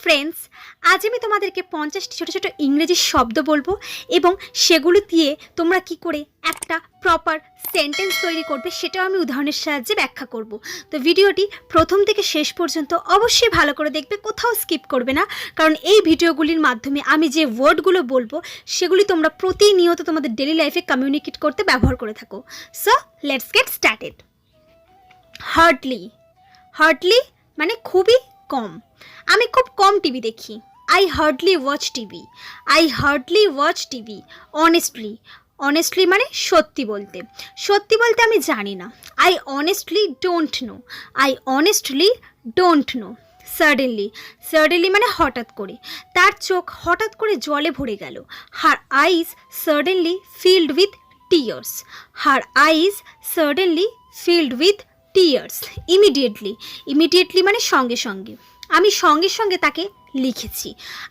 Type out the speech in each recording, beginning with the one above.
Friends, আজ আমি তোমাদেরকে 50টি ছোটো ছোটো ইংরেজি শব্দ বলবো এবং সেগুলো দিয়ে তোমরা কি করে একটা প্রপার সেন্টেন্স তৈরি করবে সেটাও আমি উদাহরণের সাহায্যে ব্যাখ্যা করব। তো ভিডিওটি প্রথম থেকে শেষ পর্যন্ত অবশ্যই ভালো করে দেখবে, কোথাও স্কিপ করবে না, কারণ এই ভিডিওগুলির মাধ্যমে আমি যে ওয়ার্ডগুলো বলবো সেগুলি তোমরা প্রতিনিয়ত তোমাদের ডেলি লাইফে কমিউনিকেট করতে ব্যবহার করে থাকো। So let's get started. Hardly, hardly মানে খুবই কম। আমি খুব কম টিভি দেখি। I hardly watch TV. I hardly watch TV. Honestly, honestly মানে সত্যি বলতে। সত্যি বলতে আমি জানি না। I honestly don't know. I honestly don't know. Suddenly, suddenly মানে হঠাৎ করে। তার চোখ হঠাৎ করে জলে ভরে গেল। Her eyes suddenly filled with tears. Her eyes suddenly filled with tears. Immediately, immediately মানে সঙ্গে সঙ্গে। আমি সঙ্গে সঙ্গে তাকে লিখেছি।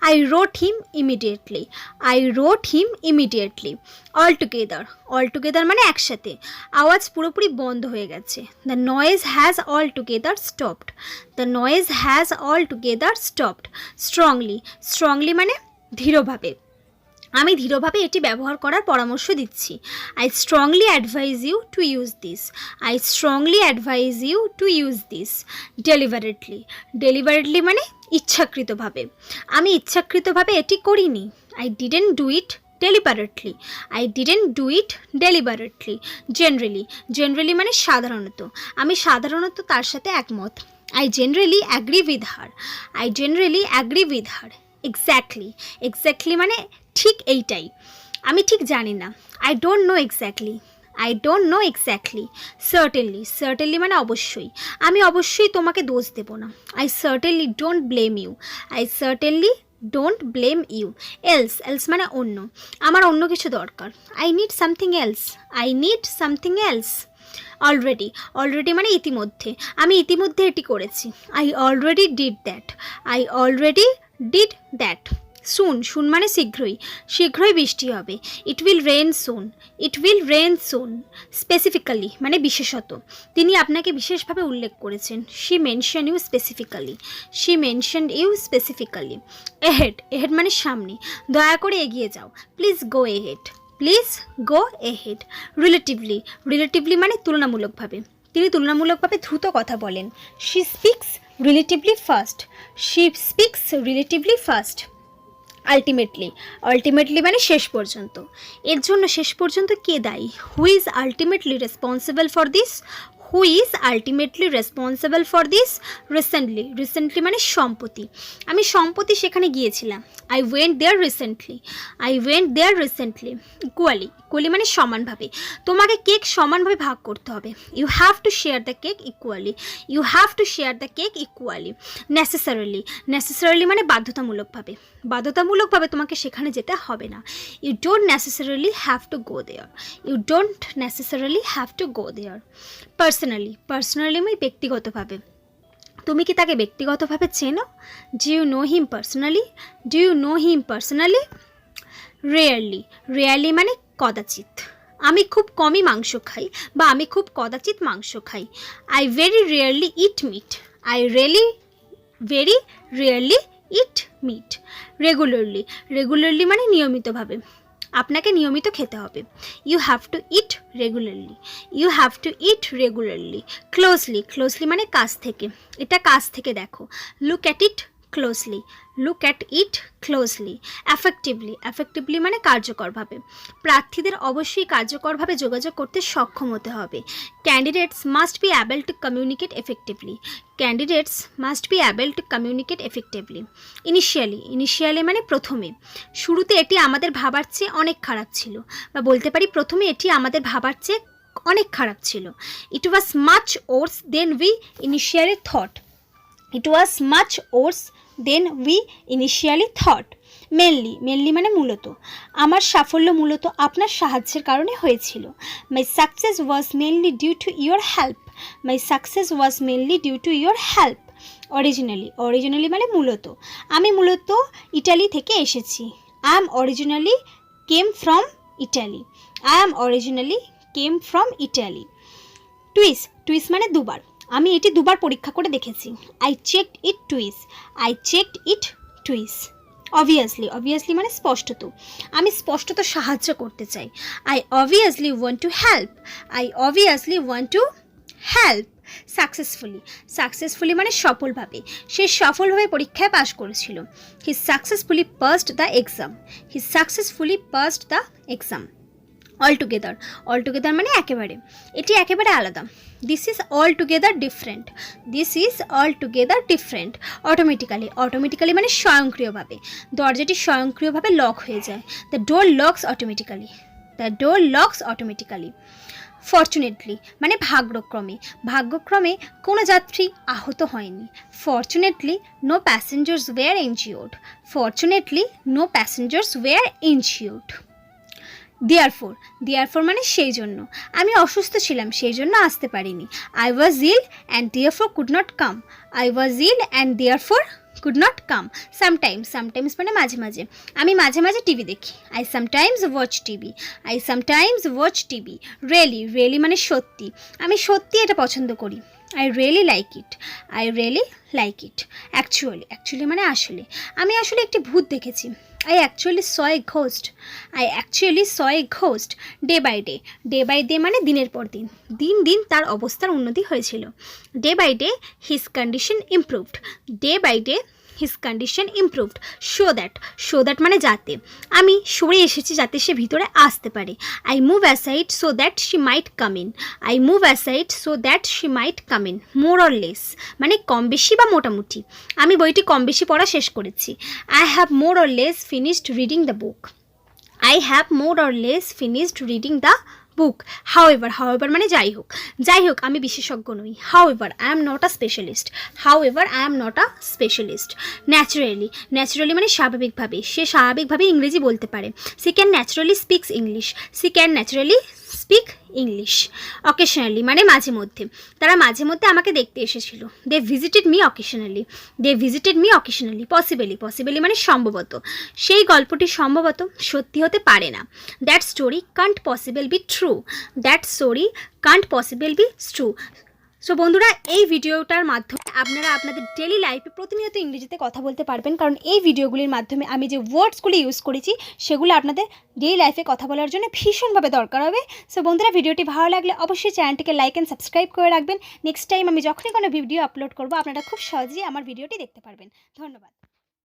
I wrote him immediately. I wrote him immediately. All together, all together মানে একসাথে। আওয়াজ পুরোপুরি বন্ধ হয়ে গেছে। The noise has all together stopped. The noise has all together stopped. Strongly, strongly মানে দৃঢ়ভাবে। আমি দৃঢ়ভাবে এটি ব্যবহার করার পরামর্শ দিচ্ছি। I strongly advise you to use this. I strongly advise you to use this. Deliberately, deliberately মানে ইচ্ছাকৃতভাবে। আমি ইচ্ছাকৃতভাবে এটি করিনি। I didn't do it deliberately. I didn't do it deliberately. Generally, generally মানে সাধারণত। আমি সাধারণত তার সাথে একমত। I generally agree with her. I generally agree with her. Exactly, exactly মানে ঠিক এইটাই। আমি ঠিক জানি না। I don't know exactly. I don't know exactly. Certainly, certainly মানে অবশ্যই। আমি অবশ্যই তোমাকে দোষ দেব না। I certainly don't blame you. I certainly don't blame you. Else, else মানে অন্য। আমার অন্য কিছু দরকার। I need something else. I need something else. Already, already মানে ইতিমধ্যে। আমি ইতিমধ্যে এটি করেছি। I already did that. I already did that. Soon, soon মানে শীঘ্রই। শীঘ্রই বৃষ্টি হবে। It will rain soon. It will rain soon. Specifically মানে বিশেষত। তিনি আপনাকে বিশেষভাবে উল্লেখ করেছেন। She mention you specifically. She mention you specifically. Ahead, ahead মানে সামনে। দয়া করে এগিয়ে যাও। Please go ahead. Please go ahead. Relatively, relatively মানে তুলনামূলকভাবে। তিনি তুলনামূলকভাবে দ্রুত কথা বলেন। She speaks relatively fast. She speaks relatively fast. Ultimately, ultimately মানে শেষ পর্যন্ত। এর জন্য শেষ পর্যন্ত কে দায়ী? Who is ultimately responsible for this? Who is ultimately responsible for this? Recently, recently মানে সম্প্রতি। আমি সম্প্রতি সেখানে গিয়েছিলাম। I went there recently. I went there recently. Equally, equally মানে সমানভাবে। তোমাকে কেক সমানভাবে ভাগ করতে হবে। You have to share the cake equally. You have to share the cake equally. Necessarily, necessarily মানে বাধ্যতামূলকভাবে। বাধ্যতামূলকভাবে তোমাকে সেখানে যেতে হবে না। You don't necessarily have to go there. You don't necessarily have to go there. Personally, personally মানে ব্যক্তিগতভাবে। তুমি কি তাকে ব্যক্তিগতভাবে চেনো? Do you know him personally? Do you know him personally? Rarely, rarely মানে কদাচিৎ। আমি খুব কমই মাংস খাই বা আমি খুব কদাচিৎ মাংস খাই। I very rarely eat meat. I really very rarely eat meat. Regularly, regularly মানে নিয়মিতভাবে। আপনাকে নিয়মিত খেতে হবে। You have to eat regularly. You have to eat regularly. Closely, closely মানে কাছ থেকে। এটা কাছ থেকে দেখো। Look at it closely. Look at it closely. Effectively, effectively মানে কার্যকরভাবে। প্রার্থীদের অবশ্যই কার্যকরভাবে যোগাযোগ করতে সক্ষম হতে হবে। Candidates must be able to communicate effectively. Candidates must be able to communicate effectively. Initially, initially মানে প্রথমে। শুরুতে এটি আমাদের ভাবার চেয়ে অনেক খারাপ ছিল, বা বলতে পারি প্রথমে এটি আমাদের ভাবার চেয়ে অনেক খারাপ ছিল। It was much worse than we initially thought. It was much worse than we initially thought. Mainly, mainly মানে মূলত। আমার সাফল্য মূলত আপনার সাহায্যের কারণে হয়েছিল। My success was mainly due to your help. My success was mainly due to your help. Originally, originally মানে মূলত। আমি মূলত ইটালি থেকে এসেছি। I am originally came from Italy. I am originally came from Italy. Twice, টুইস মানে দুবার। আমি এটি দুবার পরীক্ষা করে দেখেছি। I checked it twice. I checked it twice. Obviously মানে স্পষ্টত, আমি স্পষ্টত সাহায্য করতে চাই। I obviously want to help. Successfully মানে সফলভাবে, সে সফলভাবে পরীক্ষায় পাশ করেছিল। He successfully passed the exam. Altogether মানে একেবারে, এটি একেবারে আলাদা। This is all together different. Automatically মানে স্বয়ংক্রিয়ভাবে, দরজাটি স্বয়ংক্রিয়ভাবে লক হয়ে যায়। The door locks automatically. Fortunately মানে ভাগ্যক্রমে কোনো যাত্রী আহত হয়নি। Fortunately no passengers were injured. Therefore মানে সেই জন্য, আমি অসুস্থ ছিলাম সেই জন্য আসতে পারিনি। I was ill and therefore could not come. Sometimes মানে মাঝে মাঝে, আমি মাঝে মাঝে টিভি দেখি। I sometimes watch TV. Really মানে সত্যি, আমি সত্যি এটা পছন্দ করি। I really like it. Actually মানে আসলে, আমি আসলে একটি ভূত দেখেছি। I actually saw a ghost. Day by day মানে দিনের পর দিন তার অবস্থার উন্নতি হয়েছিল। Day by day his condition improved. So that মানে যাতে, আমি সরে এসেছি যাতে সে ভিতরে আসতে পারে। I move aside so that she might come in. More or less মানে কম বেশি বা মোটামুটি, আমি বইটি কম বেশি পড়া শেষ করেছি। I have more or less finished reading the book. However মানে যাই হোক আমি বিশেষজ্ঞ নই। However, I am not a specialist. Naturally মানে স্বাভাবিকভাবে, সে স্বাভাবিকভাবে ইংরেজি বলতে পারে। She can naturally speak English. Occasionally মানে মাঝে মধ্যে, তারা মাঝে মধ্যে আমাকে দেখতে এসেছিল। They visited me occasionally. Possibly মানে সম্ভবত, সেই গল্পটি সম্ভবত সত্যি হতে পারে না। That story can't possibly be true. So বন্ধুরা, এই ভিডিওটার মাধ্যমে আপনারা আপনাদের ডেলি লাইফে প্রতিনিয়ত ইংরেজিতে কথা বলতে পারবেন, কারণ এই ভিডিওগুলির মাধ্যমে আমি যে ওয়ার্ডসগুলি ইউজ করেছি সেগুলো আপনাদের ডেলি লাইফে কথা বলার জন্য ভীষণভাবে দরকার হবে। সো বন্ধুরা, ভিডিওটি ভালো লাগলে অবশ্যই চ্যানেলটিকে লাইক অ্যান্ড সাবস্ক্রাইব করে রাখবেন। নেক্সট টাইম আমি যখনই কোনো ভিডিও আপলোড করব আপনারা খুব সহজেই আমার ভিডিওটি দেখতে পারবেন। ধন্যবাদ।